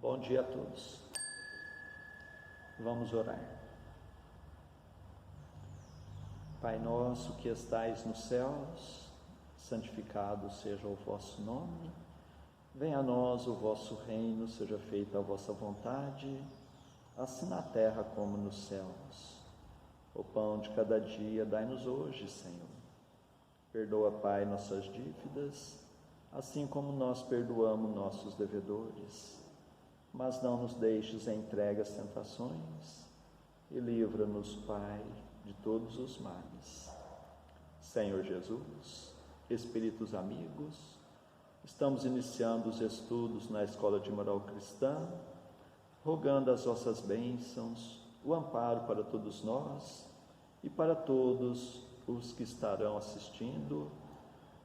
Bom dia a todos. Vamos orar. Pai nosso que estais nos céus, santificado seja o vosso nome. Venha a nós o vosso reino, seja feita a vossa vontade, assim na terra como nos céus. O pão de cada dia dai-nos hoje, Senhor. Perdoa, Pai, nossas dívidas, assim como nós perdoamos nossos devedores. Mas não nos deixes entregue às tentações e livra-nos, Pai, de todos os males. Senhor Jesus, Espíritos amigos, estamos iniciando os estudos na Escola de Moral Cristã, rogando as vossas bênçãos, o amparo para todos nós e para todos os que estarão assistindo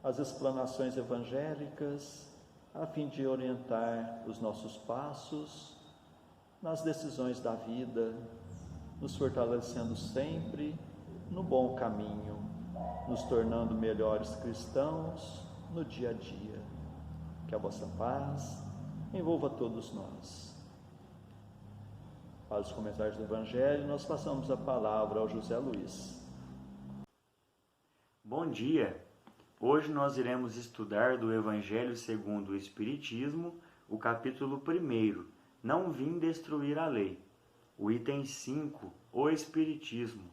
as explanações evangélicas, a fim de orientar os nossos passos nas decisões da vida, nos fortalecendo sempre no bom caminho, nos tornando melhores cristãos no dia a dia. Que a vossa paz envolva todos nós. Para os comentários do Evangelho, nós passamos a palavra ao José Luiz. Bom dia! Hoje nós iremos estudar do Evangelho segundo o Espiritismo, o capítulo 1, Não vim destruir a lei. O item 5, o Espiritismo.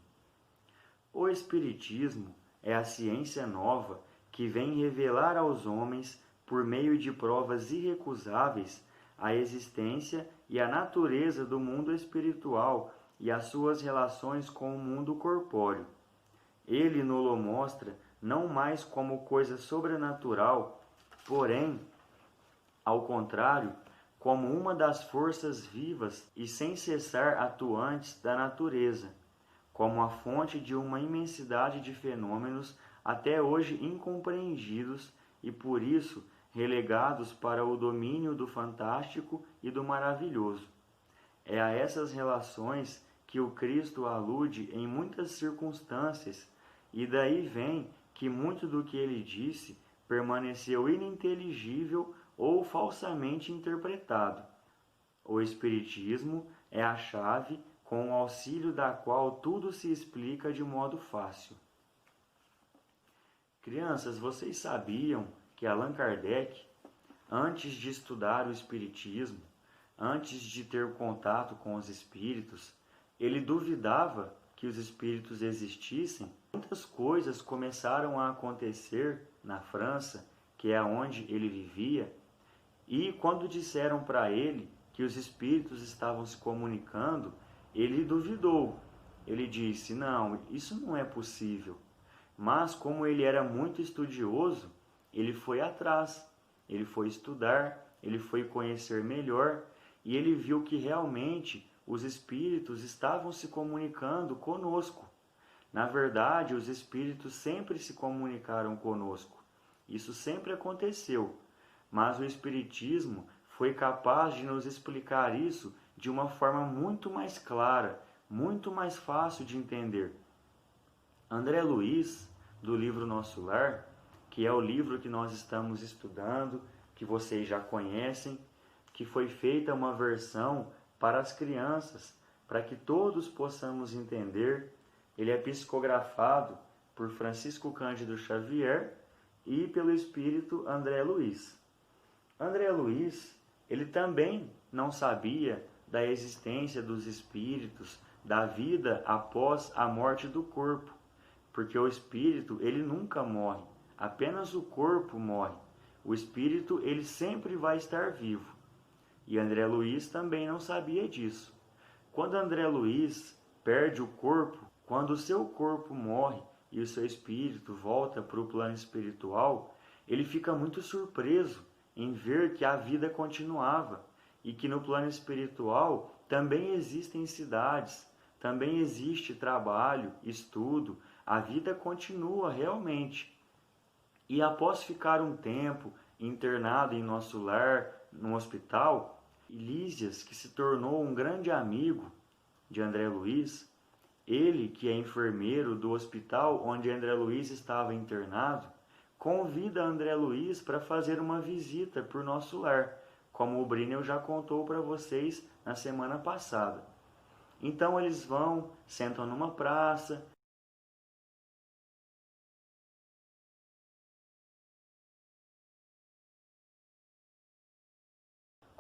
O Espiritismo é a ciência nova que vem revelar aos homens, por meio de provas irrecusáveis, a existência e a natureza do mundo espiritual e as suas relações com o mundo corpóreo. Ele nos mostra não mais como coisa sobrenatural, porém, ao contrário, como uma das forças vivas e sem cessar atuantes da natureza, como a fonte de uma imensidade de fenômenos até hoje incompreendidos e, por isso, relegados para o domínio do fantástico e do maravilhoso. É a essas relações que o Cristo alude em muitas circunstâncias, e daí vem que muito do que ele disse permaneceu ininteligível ou falsamente interpretado. O Espiritismo é a chave com o auxílio da qual tudo se explica de modo fácil. Crianças, vocês sabiam que Allan Kardec, antes de estudar o Espiritismo, antes de ter contato com os espíritos, ele duvidava que os espíritos existissem? Muitas coisas começaram a acontecer na França, que é onde ele vivia, e quando disseram para ele que os espíritos estavam se comunicando, ele duvidou. Ele disse: não, isso não é possível. Mas como ele era muito estudioso, ele foi atrás, ele foi estudar, ele foi conhecer melhor, e ele viu que realmente os espíritos estavam se comunicando conosco. Na verdade, os espíritos sempre se comunicaram conosco. Isso sempre aconteceu, mas o Espiritismo foi capaz de nos explicar isso de uma forma muito mais clara, muito mais fácil de entender. André Luiz, do livro Nosso Lar, que é o livro que nós estamos estudando, que vocês já conhecem, que foi feita uma versão para as crianças, para que todos possamos entender. Ele é psicografado por Francisco Cândido Xavier e pelo espírito André Luiz. André Luiz, ele também não sabia da existência dos espíritos, da vida após a morte do corpo, porque o espírito, ele nunca morre, apenas o corpo morre. O espírito, ele sempre vai estar vivo. E André Luiz também não sabia disso. Quando André Luiz perde o corpo, quando o seu corpo morre e o seu espírito volta para o plano espiritual, ele fica muito surpreso em ver que a vida continuava e que no plano espiritual também existem cidades, também existe trabalho, estudo, a vida continua realmente. E após ficar um tempo internado em Nosso Lar, no hospital, Lísias, que se tornou um grande amigo de André Luiz, ele, que é enfermeiro do hospital onde André Luiz estava internado, convida André Luiz para fazer uma visita por Nosso Lar, como o Brinel já contou para vocês na semana passada. Então eles vão, sentam numa praça,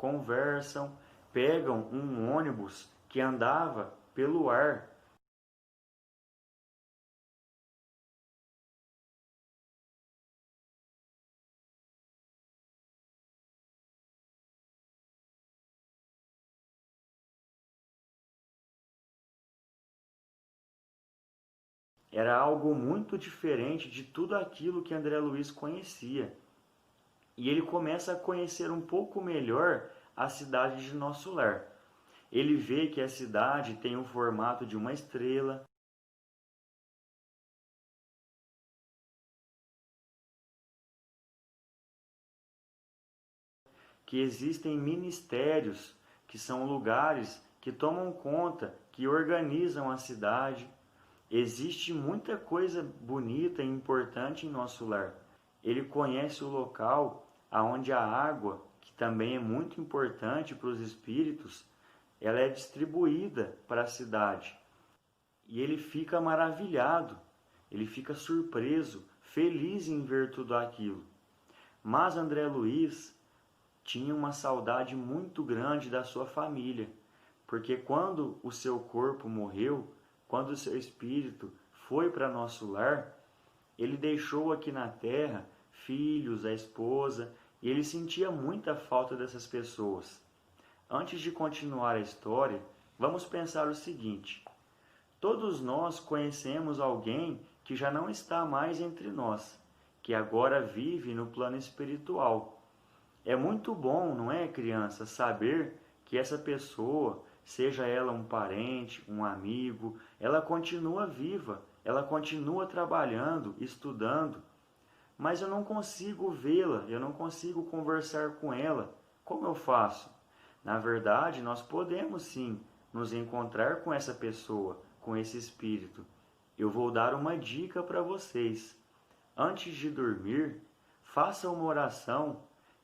conversam, pegam um ônibus que andava pelo ar. Era algo muito diferente de tudo aquilo que André Luiz conhecia. E ele começa a conhecer um pouco melhor a cidade de Nosso Lar. Ele vê que a cidade tem o formato de uma estrela, que existem ministérios, que são lugares que tomam conta, que organizam a cidade. Existe muita coisa bonita e importante em Nosso Lar. Ele conhece o local onde a água, que também é muito importante para os espíritos, ela é distribuída para a cidade. E ele fica maravilhado, ele fica surpreso, feliz em ver tudo aquilo. Mas André Luiz tinha uma saudade muito grande da sua família, porque quando o seu corpo morreu, quando o seu espírito foi para Nosso Lar, ele deixou aqui na terra filhos, a esposa, e ele sentia muita falta dessas pessoas. Antes de continuar a história, vamos pensar o seguinte: todos nós conhecemos alguém que já não está mais entre nós, que agora vive no plano espiritual. É muito bom, não é, criança, saber que essa pessoa, seja ela um parente, um amigo, ela continua viva, ela continua trabalhando, estudando, mas eu não consigo vê-la, eu não consigo conversar com ela. Como eu faço? Na verdade, nós podemos sim nos encontrar com essa pessoa, com esse espírito. Eu vou dar uma dica para vocês. Antes de dormir, faça uma oração,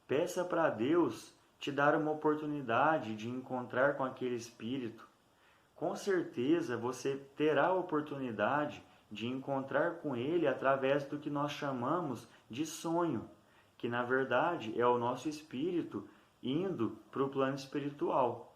peça para Deus te dar uma oportunidade de encontrar com aquele espírito. Com certeza você terá a oportunidade de encontrar com ele através do que nós chamamos de sonho, que na verdade é o nosso espírito indo para o plano espiritual.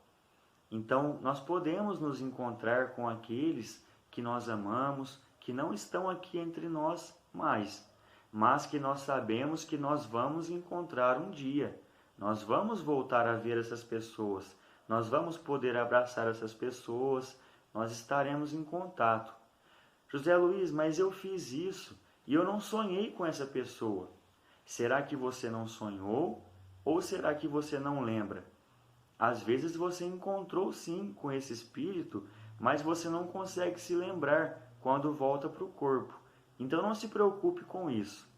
Então nós podemos nos encontrar com aqueles que nós amamos, que não estão aqui entre nós mais, mas que nós sabemos que nós vamos encontrar um dia. Nós vamos voltar a ver essas pessoas, nós vamos poder abraçar essas pessoas, nós estaremos em contato. José Luiz, mas eu fiz isso e eu não sonhei com essa pessoa. Será que você não sonhou ou será que você não lembra? Às vezes você encontrou sim com esse espírito, mas você não consegue se lembrar quando volta para o corpo. Então não se preocupe com isso.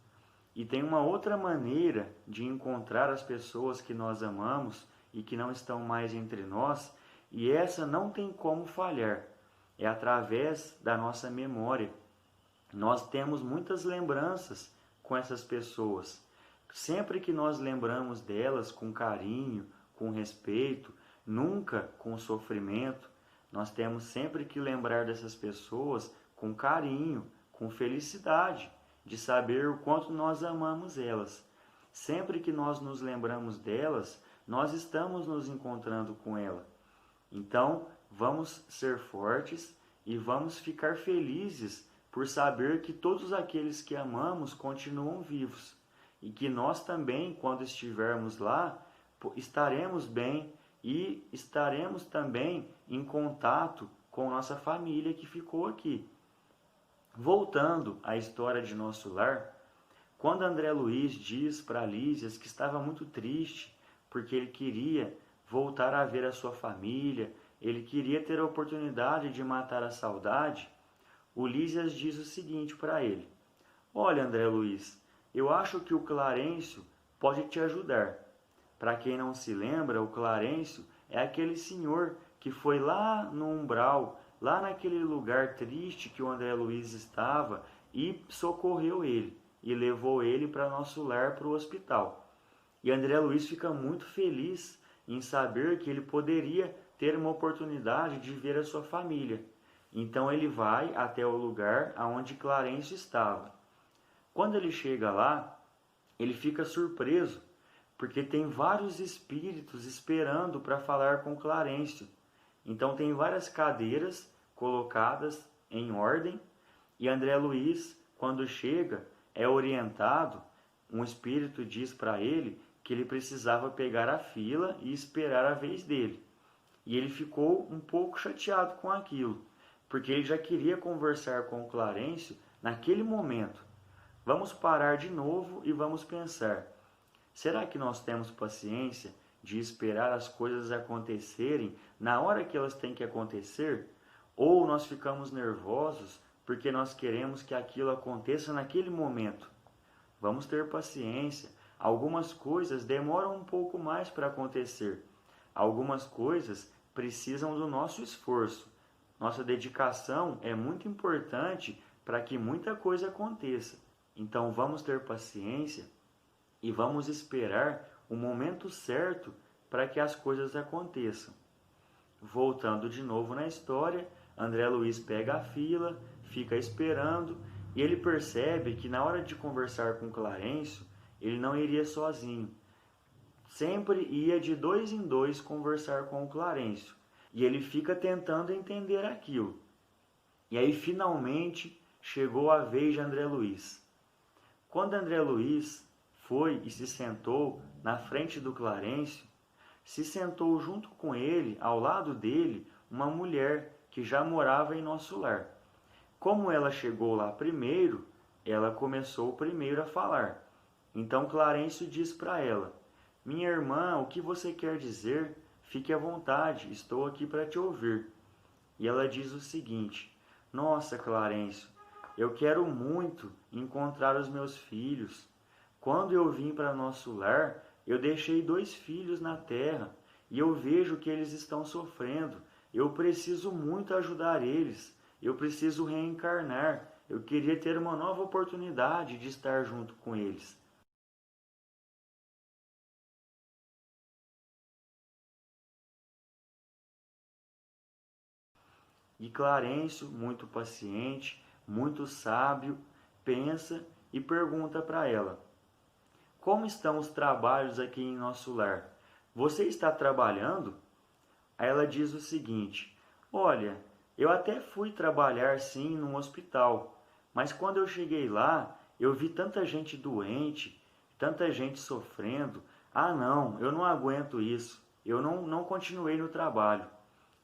E tem uma outra maneira de encontrar as pessoas que nós amamos e que não estão mais entre nós, e essa não tem como falhar. É através da nossa memória. Nós temos muitas lembranças com essas pessoas. Sempre que nós lembramos delas com carinho, com respeito, nunca com sofrimento, nós temos sempre que lembrar dessas pessoas com carinho, com felicidade, de saber o quanto nós amamos elas. Sempre que nós nos lembramos delas, nós estamos nos encontrando com ela. Então, vamos ser fortes e vamos ficar felizes por saber que todos aqueles que amamos continuam vivos e que nós também, quando estivermos lá, estaremos bem e estaremos também em contato com nossa família que ficou aqui. Voltando à história de Nosso Lar, quando André Luiz diz para Lísias que estava muito triste porque ele queria voltar a ver a sua família, ele queria ter a oportunidade de matar a saudade, o Lísias diz o seguinte para ele: olha, André Luiz, eu acho que o Clarencio pode te ajudar. Para quem não se lembra, o Clarencio é aquele senhor que foi lá no umbral, lá naquele lugar triste que o André Luiz estava e socorreu ele e levou ele para Nosso Lar, para o hospital. E André Luiz fica muito feliz em saber que ele poderia ter uma oportunidade de ver a sua família. Então ele vai até o lugar onde Clarencio estava. Quando ele chega lá, ele fica surpreso, porque tem vários espíritos esperando para falar com Clarencio. Então tem várias cadeiras colocadas em ordem, e André Luiz, quando chega, é orientado, um espírito diz para ele que ele precisava pegar a fila e esperar a vez dele. E ele ficou um pouco chateado com aquilo, porque ele já queria conversar com o Clarencio naquele momento. Vamos parar de novo e vamos pensar. Será que nós temos paciência de esperar as coisas acontecerem na hora que elas têm que acontecer? Ou nós ficamos nervosos porque nós queremos que aquilo aconteça naquele momento? Vamos ter paciência. Algumas coisas demoram um pouco mais para acontecer. Algumas coisas precisam do nosso esforço. Nossa dedicação é muito importante para que muita coisa aconteça. Então vamos ter paciência e vamos esperar o momento certo para que as coisas aconteçam. Voltando de novo na história, André Luiz pega a fila, fica esperando e ele percebe que na hora de conversar com Clarencio, ele não iria sozinho. Sempre ia de 2 em 2 conversar com o Clarencio. E ele fica tentando entender aquilo. E aí finalmente chegou a vez de André Luiz. Quando André Luiz foi e se sentou na frente do Clarencio, se sentou junto com ele, ao lado dele, uma mulher que já morava em nosso lar. Como ela chegou lá primeiro, ela começou primeiro a falar. Então Clarencio diz para ela: minha irmã, o que você quer dizer? Fique à vontade, estou aqui para te ouvir. E ela diz o seguinte: nossa, Clarencio, eu quero muito encontrar os meus filhos. Quando eu vim para nosso lar, eu deixei 2 filhos na terra e eu vejo que eles estão sofrendo. Eu preciso muito ajudar eles. Eu preciso reencarnar. Eu queria ter uma nova oportunidade de estar junto com eles. E Clarencio, muito paciente, muito sábio, pensa e pergunta para ela: como estão os trabalhos aqui em nosso lar? Você está trabalhando? Aí ela diz o seguinte: olha, eu até fui trabalhar sim num hospital, mas quando eu cheguei lá, eu vi tanta gente doente, tanta gente sofrendo. Ah não, eu não aguento isso, eu não continuei no trabalho.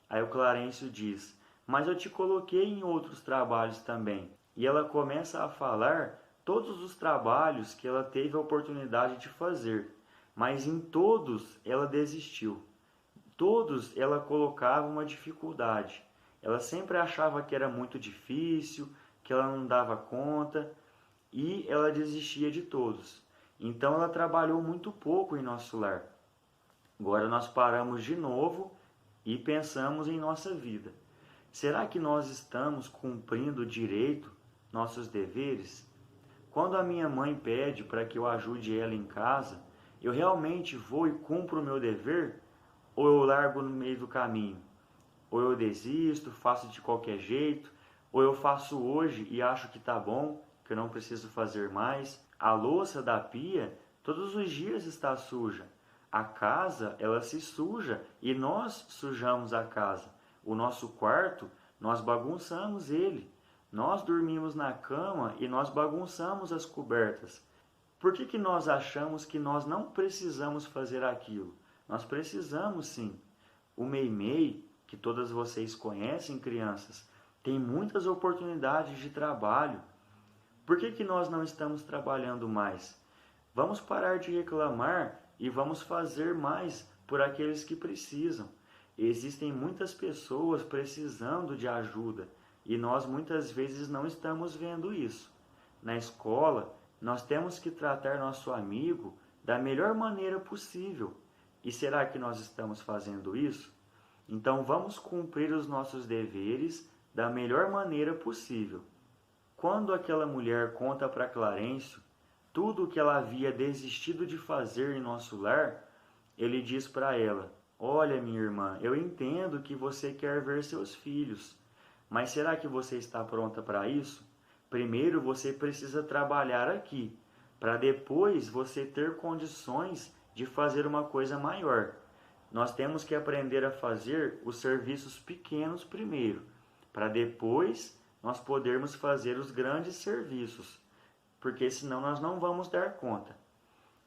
Aí o Clarencio diz: mas eu te coloquei em outros trabalhos também. E ela começa a falar todos os trabalhos que ela teve a oportunidade de fazer, mas em todos ela desistiu. Todos ela colocava uma dificuldade. Ela sempre achava que era muito difícil, que ela não dava conta e ela desistia de todos. Então ela trabalhou muito pouco em nosso lar. Agora nós paramos de novo e pensamos em nossa vida. Será que nós estamos cumprindo direito nossos deveres? Quando a minha mãe pede para que eu ajude ela em casa, eu realmente vou e cumpro o meu dever? Ou eu largo no meio do caminho? Ou eu desisto, faço de qualquer jeito? Ou eu faço hoje e acho que está bom, que eu não preciso fazer mais? A louça da pia todos os dias está suja. A casa, ela se suja e nós sujamos a casa. O nosso quarto, nós bagunçamos ele. Nós dormimos na cama e nós bagunçamos as cobertas. Por que nós achamos que nós não precisamos fazer aquilo? Nós precisamos sim. O Meimei, que todas vocês conhecem, crianças, tem muitas oportunidades de trabalho. Por que nós não estamos trabalhando mais? Vamos parar de reclamar e vamos fazer mais por aqueles que precisam. Existem muitas pessoas precisando de ajuda e nós muitas vezes não estamos vendo isso. Na escola, nós temos que tratar nosso amigo da melhor maneira possível. E será que nós estamos fazendo isso? Então vamos cumprir os nossos deveres da melhor maneira possível. Quando aquela mulher conta para Clarencio tudo o que ela havia desistido de fazer em nosso lar, ele diz para ela: olha, minha irmã, eu entendo que você quer ver seus filhos, mas será que você está pronta para isso? Primeiro você precisa trabalhar aqui, para depois você ter condições de fazer uma coisa maior. Nós temos que aprender a fazer os serviços pequenos primeiro, para depois nós podermos fazer os grandes serviços, porque senão nós não vamos dar conta.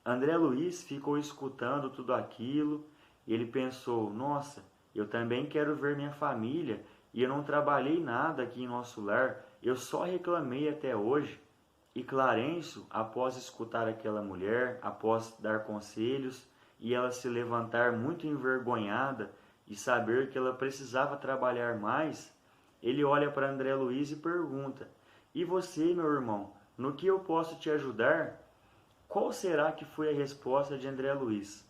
André Luiz ficou escutando tudo aquilo e ele pensou: nossa, eu também quero ver minha família e eu não trabalhei nada aqui em nosso lar, eu só reclamei até hoje. E Clarencio, após escutar aquela mulher, após dar conselhos e ela se levantar muito envergonhada e saber que ela precisava trabalhar mais, ele olha para André Luiz e pergunta: e você, meu irmão, no que eu posso te ajudar? Qual será que foi a resposta de André Luiz?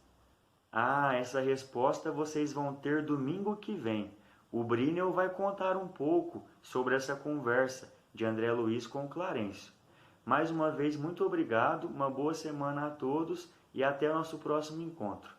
Ah, essa resposta vocês vão ter domingo que vem. O Brinel vai contar um pouco sobre essa conversa de André Luiz com Clarencio. Mais uma vez, muito obrigado, uma boa semana a todos e até o nosso próximo encontro.